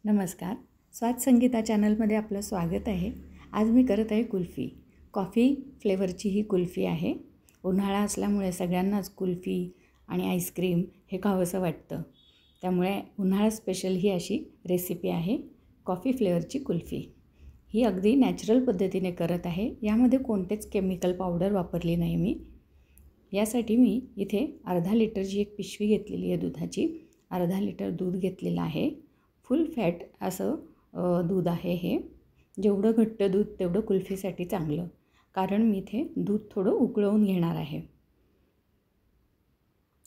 नमस्कार. स्वाद संगीता चॅनलमध्ये आपलं स्वागत आहे. आज मी करत आहे कुल्फी. कॉफी फ्लेवरची ही कुल्फी आहे. उन्हाळा असल्यामुळे सगळ्यांनाच कुल्फी आणि आईस्क्रीम हे खावंसं वाटतं. त्यामुळे उन्हाळा स्पेशल ही अशी रेसिपी आहे कॉफी फ्लेवरची कुल्फी. ही अगदी नॅचरल पद्धतीने करत आहे. यामध्ये कोणतेच केमिकल पावडर वापरली नाही मी. यासाठी मी इथे अर्धा लिटरची एक पिशवी घेतलेली आहे दुधाची. अर्धा लिटर दूध घेतलेलं आहे. फुल फॅट असं दूध आहे हे. जेवढं घट्ट दूध तेवढं कुल्फीसाठी चांगलं, कारण मी इथे दूध थोडं उकळवून घेणार आहे.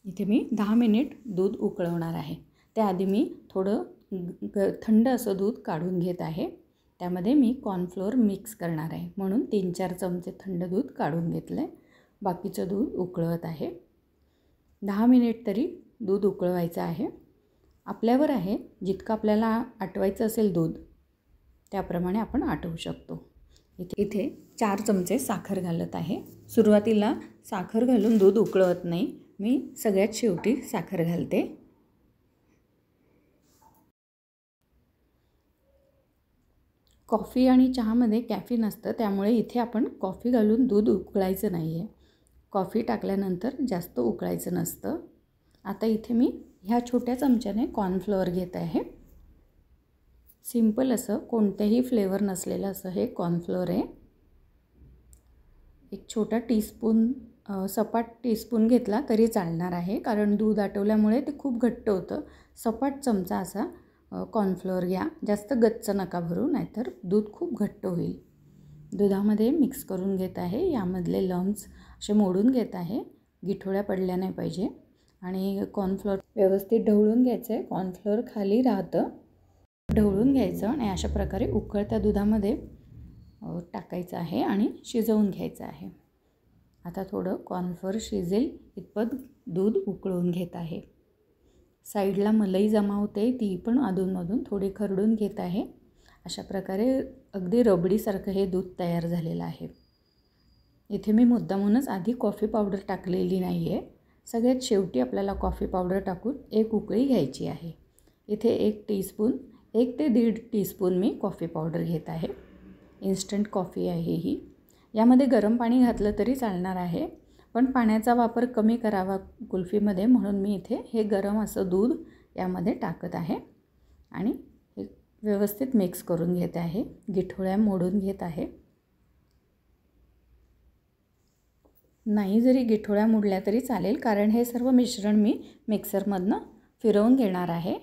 इथे मी 10 मिनिट दूध उकळवणार आहे. त्याआधी मी थोडं थंड असं दूध काढून घेत आहे. त्यामध्ये मी कॉर्नफ्लोअर मिक्स करणार आहे, म्हणून 3-4 चमचे थंड दूध काढून घेतलं आहे. बाकीचं दूध उकळवत आहे. 10 मिनिट तरी दूध उकळवायचं आहे. आपल्यावर आहे, जितकं आपल्याला आटवायचं असेल दूध त्याप्रमाणे आपण आटवू शकतो. इथे 4 चमचे साखर घालत आहे. सुरुवातीला साखर घालून दूध उकळवत नाही, मी सगळ्यात शेवटी साखर घालते. कॉफी आणि चहामध्ये कॅफीन असतं, त्यामुळे इथे आपण कॉफी घालून दूध उकळायचं नाही आहे. कॉफी टाकल्यानंतर जास्त उकळायचं नसतं. आता इथे मी ह्या छोट्या चमच्याने कॉर्नफ्लोअर घेत आहे. सिंपल असं कोणत्याही फ्लेवर नसलेलं असं हे कॉर्नफ्लोअर आहे. एक छोटा टीस्पून सपाट टीस्पून घेतला तरी चालणार आहे, कारण दूध आटवल्यामुळे ते खूप घट्ट होतं. सपाट चमचा असा कॉर्नफ्लोअर घ्या. जास्त गच्च नका भरू, नाहीतर दूध खूप घट्ट होईल. दुधामध्ये मिक्स करून घेत आहे. यामधले लम्स असे मोडून घेत आहे. गिठोळ्या पडल्या नाही पाहिजे. आणि कॉर्नफ्लोअर व्यवस्थित ढवळून घ्यायचं आहे. कॉर्नफ्लोअर खाली राहतं. ढवळून घ्यायचं आणि अशा प्रकारे उकळत्या दुधामध्ये टाकायचं आहे आणि शिजवून घ्यायचं आहे. आता थोडं कॉर्नफ्लोअर शिजेल इतपत दूध उकळून घेत आहे. साईडला मलाई जमा होते, ती पण अधूनमधून थोडी खरडून घेत आहे. अशा प्रकारे अगदी रबडीसारखं हे दूध तयार झालेलं आहे. इथे मी मुद्दामूनच आधी कॉफी पावडर टाकलेली नाही आहे. सगळ्यात शेवटी आपल्याला कॉफी पावडर टाकून एक उकळी घ्यायची आहे. इथे 1 टीस्पून 1 ते 1.5 टीस्पून मी कॉफी पावडर घेत आहे. इन्स्टंट कॉफी आहे ही. यामध्ये गरम पाणी घातलं तरी चालणार आहे, पण पाण्याचा वापर कमी करावा कुल्फीमध्ये, म्हणून मी इथे हे गरम असं दूध यामध्ये टाकत आहे आणि हे व्यवस्थित मिक्स करून घेत आहे. गिठोळ्या मोडून घेत आहे. नाही जरी गिठोळ्या मोडल्या तरी चालेल, कारण हे सर्व मिश्रण मी मिक्सरमधनं फिरवून घेणार आहे.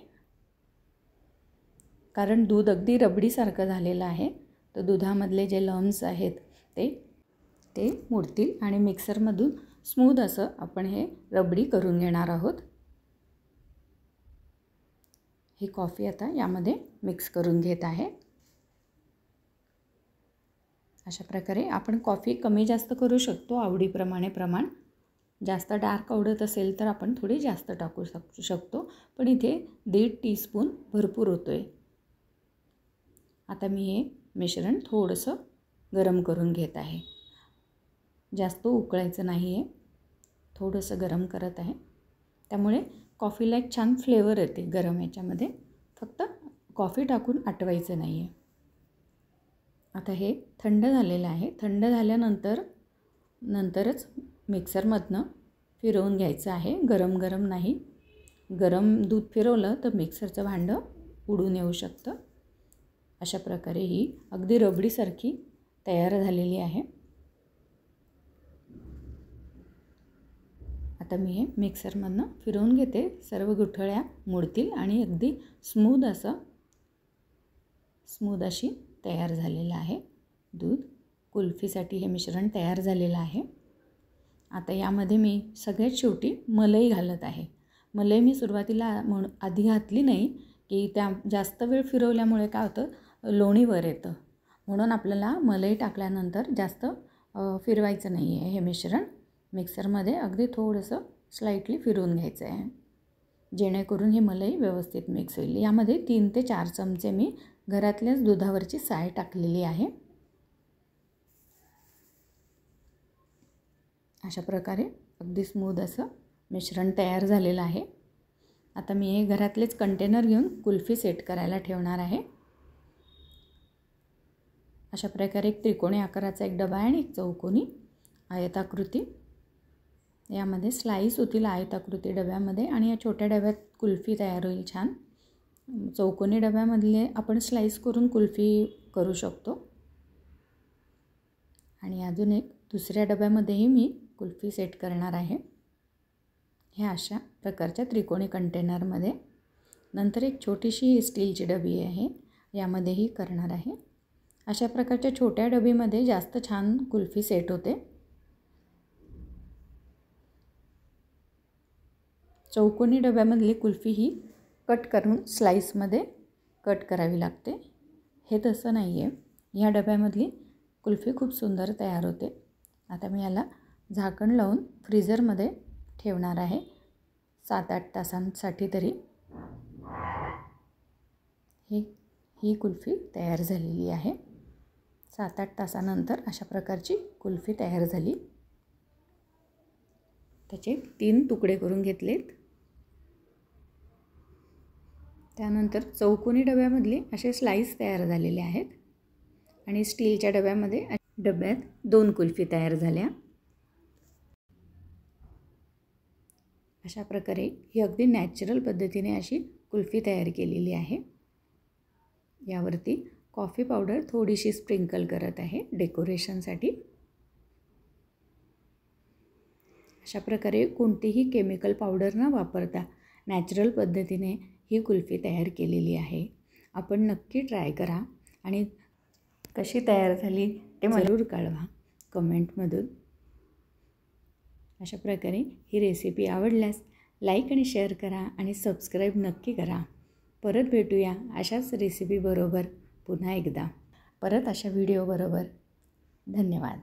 कारण दूध अगदी रबडीसारखं झालेलं आहे, तर दुधामधले जे लम्स आहेत ते मोडतील आणि मिक्सरमधून स्मूथ असं आपण हे रबडी करून घेणार आहोत. ही कॉफी आता यामध्ये मिक्स करून घेत आहे. अशा प्रकारे आपण कॉफी कमी जास्त करू शकतो आवडीप्रमाणे. प्रमाण जास्त डार्क आवडत असेल तर आपण थोडी जास्त टाकू शकतो, पण इथे 1.5 टीस्पून भरपूर होतो आहे. आता मी हे मिश्रण थोडंसं गरम करून घेत आहे. जास्त उकळायचं नाही आहे, थोडंसं गरम करत आहे. त्यामुळे कॉफीला एक छान फ्लेवर येते गरम याच्यामध्ये. फक्त कॉफी टाकून आटवायचं नाही आहे. आता हे थंड झालेलं आहे. थंड झाल्यानंतरच मिक्सरमधनं फिरवून घ्यायचं आहे. गरम गरम नाही. गरम दूध फिरवलं तर मिक्सरचं भांडं उडून येऊ शकतं. अशा प्रकारे ही अगदी रबडीसारखी तयार झालेली आहे. आता मी हे मिक्सरमधनं फिरवून घेते. सर्व गुठळ्या मोडतील आणि अगदी स्मूथ अशी तयार झालेलं आहे दूध. कुल्फीसाठी हे मिश्रण तयार झालेलं आहे. आता यामध्ये मी सगळ्यात शेवटी मलाई घालत आहे. मलाई मी सुरुवातीला आधी घातली नाही, की त्या जास्त वेळ फिरवल्यामुळे काय होतं, लोणीवर येतं. म्हणून आपल्याला मलाई टाकल्यानंतर जास्त फिरवायचं नाही आहे. हे मिश्रण मिक्सरमध्ये अगदी थोडंसं स्लाइटली फिरवून घ्यायचं आहे, जेणेकरून ही मलाई व्यवस्थित मिक्स होईल. यामध्ये 3 ते 4 चमचे मी घरातल्याच दुधावरची साय टाकलेली आहे. अशा प्रकारे अगदी स्मूथ असं मिश्रण तयार झालेलं आहे. आता मी हे घरातलेच कंटेनर घेऊन कुल्फी सेट करायला ठेवणार आहे. अशा प्रकारे एक त्रिकोणी आकाराचा एक डबा आहे आणि एक चौकोनी आयताकृती, यामध्ये स्लाईस होतील आयताकृती डब्यामध्ये आणि या छोट्या डब्यात कुल्फी तयार होईल छान. चौकोनी डब्यामधले आपण स्लाईस करून कुल्फी करू शकतो. आणि अजून एक दुसऱ्या डब्यामध्येही मी कुल्फी सेट करणार आहे. ह्या अशा प्रकारच्या त्रिकोणी कंटेनरमध्ये. नंतर एक छोटीशी स्टीलची डबी आहे, यामध्येही करणार आहे. अशा प्रकारच्या छोट्या डबीमध्ये जास्त छान कुल्फी सेट होते. चौकोनी डब्यामधली कुल्फी ही कट करून स्लाईसमध्ये कट करावी लागते. हे तसं नाही आहे. ह्या डब्यामधली कुल्फी खूप सुंदर तयार होते. आता मी याला झाकण लावून फ्रीझरमध्ये ठेवणार आहे 7-8 तासांसाठी तरी. ही कुल्फी तयार झालेली आहे. 7-8 तासानंतर अशा प्रकारची कुल्फी तयार झाली. त्याचे 3 तुकडे करून घेतलेत. त्यानंतर चौकोनी डब्यामधले असे स्लाईस तयार झालेले आहेत आणि स्टीलच्या डब्यात 2 कुल्फी तयार झाल्या. अशा प्रकारे ही अगदी नॅचरल पद्धतीने अशी कुल्फी तयार केलेली आहे. यावरती कॉफी पावडर थोडीशी स्प्रिंकल करत आहे डेकोरेशनसाठी. अशा प्रकारे कोणतीही केमिकल पावडर न वापरता नॅचरल पद्धतीने ही कुल्फी तयार केलेली आहे. आपण नक्की ट्राय करा आणि कशी तयार झाली ते जरूर कळवा कमेंटमधून. अशा प्रकारे ही रेसिपी आवडल्यास लाईक आणि शेअर करा आणि सबस्क्राईब नक्की करा. परत भेटूया अशाच रेसिपीबरोबर पुन्हा एकदा, परत अशा व्हिडिओबरोबर. धन्यवाद.